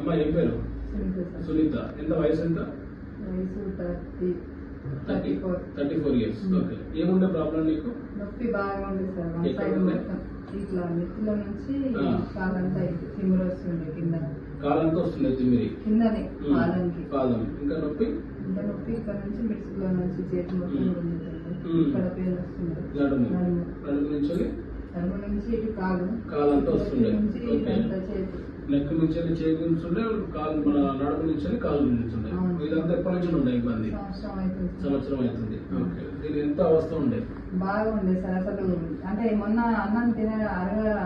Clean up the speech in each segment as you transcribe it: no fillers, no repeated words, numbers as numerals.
అమ్మ ఏం పేరు? సునీత. ఎంత వయసు ఎంత? 34 ఇయర్స్. ఓకే. ఏముండే ప్రాబ్లం నీకు? నొప్పి బాగా ఉంది సార్. ఇట్లా నెత్తిలో నుంచి కాలంతా తిమ్మిరి వస్తుంది. కింద కాలంతా వస్తుంది తిమ్మిరి కిందనే పాదం. ఇంకా నొప్పి ఇక్కడ నుంచి మిడ్స్లో నుంచి చేతి మొత్తం ఇక్కడ పెయిన్ వస్తుంది. నడుము నుంచి ఇటు కాలంతా వస్తుంది. చేతి నెక్ నుంచి చేతి నుంచి ఉండే కాలు, మన నడుము నుంచి కాలు నుంచి ఉండే. ఇదంతా ఎప్పటి నుంచి ఉండే ఇబ్బంది? సంవత్సరం అవుతుంది. ఓకే. దీని ఎంత అవస్థ ఉండే? బాగా ఉండే సార్. అసలు అంటే మొన్న అన్నం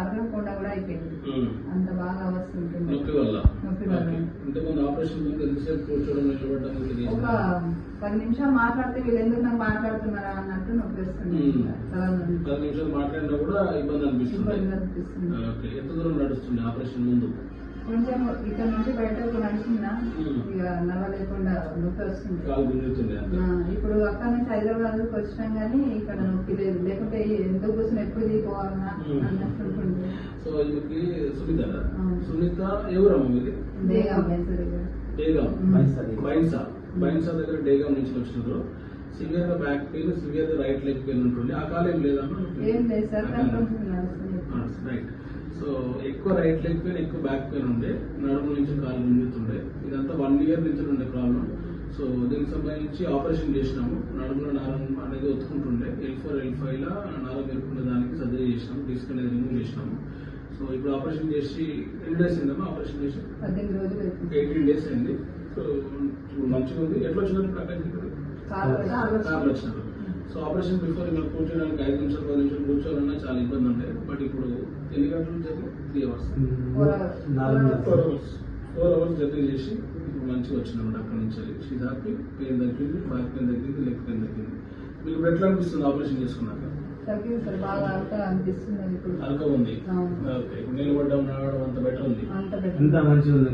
అరగకుండా కూడా అయిపోయింది. అంత బాగా అవస్థ ఉంటుంది నొప్పి వల్ల. ఇంతకుముందు ఆపరేషన్ ముందు ఎంతసేపు కూర్చోవడం, నిలబడడం? ఒక 10 నిమిషాలు మాట్లాడితే వీళ్ళు ఎందుకు నాకు మాట్లాడుతున్నారా అన్నట్టు నొప్పి వస్తుంది. 10 నిమిషాలు మాట్లాడినా కూడా ఇబ్బంది అనిపిస్తుంది. ఎంత దూరం నడుస్తుంది ఆపరేషన్ ముందు? కొంచెం ఇక్కడ నుంచి బయటకు నడిచిందా ఇక నడవలేకుండా నొప్పి వస్తుంది. ఇప్పుడు అక్కడ నుంచి హైదరాబాద్ వచ్చినాం కానీ ఇక్కడ నొప్పి లేదు. లేకుంటే ఎందుకు కూర్చొని ఎప్పుడు తీసుకోవాలన్నా అన్నట్టుంటుంది. సో ఇది సునీత ఎవరమ్మా మీది? బైన్సా దగ్గర డేగాం నుంచి వచ్చినారు. Severe back pain, severe right leg pain ఉంటుంది. ఆ కాలం ఏం లేదమ్మా? ఏం లేదు సార్. రైట్. సో ఎక్కువ రైట్ లెగ్ పెయిన్, ఎక్కువ బ్యాక్ పెయిన్ ఉండే, నడుము నుంచి కాలు నిండుతుండే. ఇదంతా 1 ఇయర్ నుంచి ఉండే ప్రాబ్లం. సో దీనికి సంబంధించి ఆపరేషన్ చేసినాము. నడుములో నరం అనేది ఒత్తుకుంటుండే. L4 L5 లా నరం ఎరుకునే దానికి సర్జరీ చేసినాము. డిస్క్ అనేది రిమూవ్ చేసినాము. సో ఇప్పుడు ఆపరేషన్ చేసి ఎన్ని డేస్ అయిందమ్మా? ఆపరేషన్ చేసి 18 డేస్ అయింది. సో ఇప్పుడు మంచిగా ఉంది. ఎట్లా వచ్చినారు? కార్లు వచ్చినారు. సో ఆపరేషన్ బిఫోర్ ఇక్కడ కూర్చోడానికి 5 నిమిషాలు 10 నిమిషాలు కూర్చోవాలన్నా చాలా ఇబ్బంది ఉండేది. బట్ ఇప్పుడు ఎన్ని గంటలు జర్నీ? 3 అవర్స్ 4 అవర్స్ జర్నీ చేసి ఇప్పుడు మంచిగా వచ్చిందన్నమాట. అక్కడ నుంచి షీజ్ హ్యాపీ. పెయిన్ తగ్గింది, బ్యాక్ పెయిన్ తగ్గింది, లెగ్ పెయిన్ తగ్గింది. మీకు ఇప్పుడు ఎట్లా అనిపిస్తుంది ఆపరేషన్ చేసుకున్నాక? అల్క ఉంది. ఓకే. నిలబడ్డం, నడవడం అంత బెటర్ ఉంది. అంత మంచిగా ఉంది.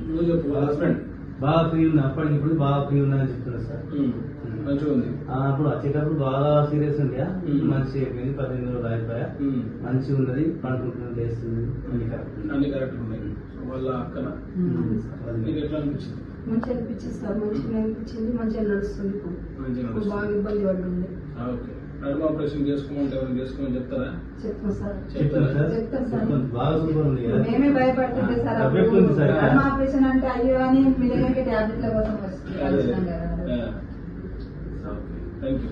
నువ్వు చెప్పు. హస్బెండ్ బాగా ఫ్రీ ఉంది. అప్పటికి ఇప్పుడు బాగా ఫ్రీ ఉన్నా అని చెప్తున్నారు సార్. మంచిగా ఉంది. అప్పుడు వచ్చేటప్పుడు బాగా సీరియస్ ఉంది. మంచి అయిపోయింది. 15 రోజులు అయిపోయా. మంచిగా ఉన్నది. పండుకుంటుంది, లేస్తుంది. అన్ని కరెక్ట్ ఉన్నాయి. వాళ్ళ అక్కడ నీకు ఎట్లా అనిపించింది? మంచిగా అనిపించింది సార్. మంచిగా అనిపించింది. మంచిగా నడుస్తుంది. ఇప్పుడు బాగా ఇబ్బంది పడుతుంది. ఓకే. నడుము ఆపరేషన్ చేసుకోమంటే ఎవరైనా చేసుకోమని చెప్తారా? బాగా సూపర్ ఉంది. మేమే భయపడుతుంది సార్. నడుము ఆపరేషన్ అంటే అయ్యో అని మీ దగ్గరికి టాబ్లెట్ల కోసం వస్తుంది. Thank you.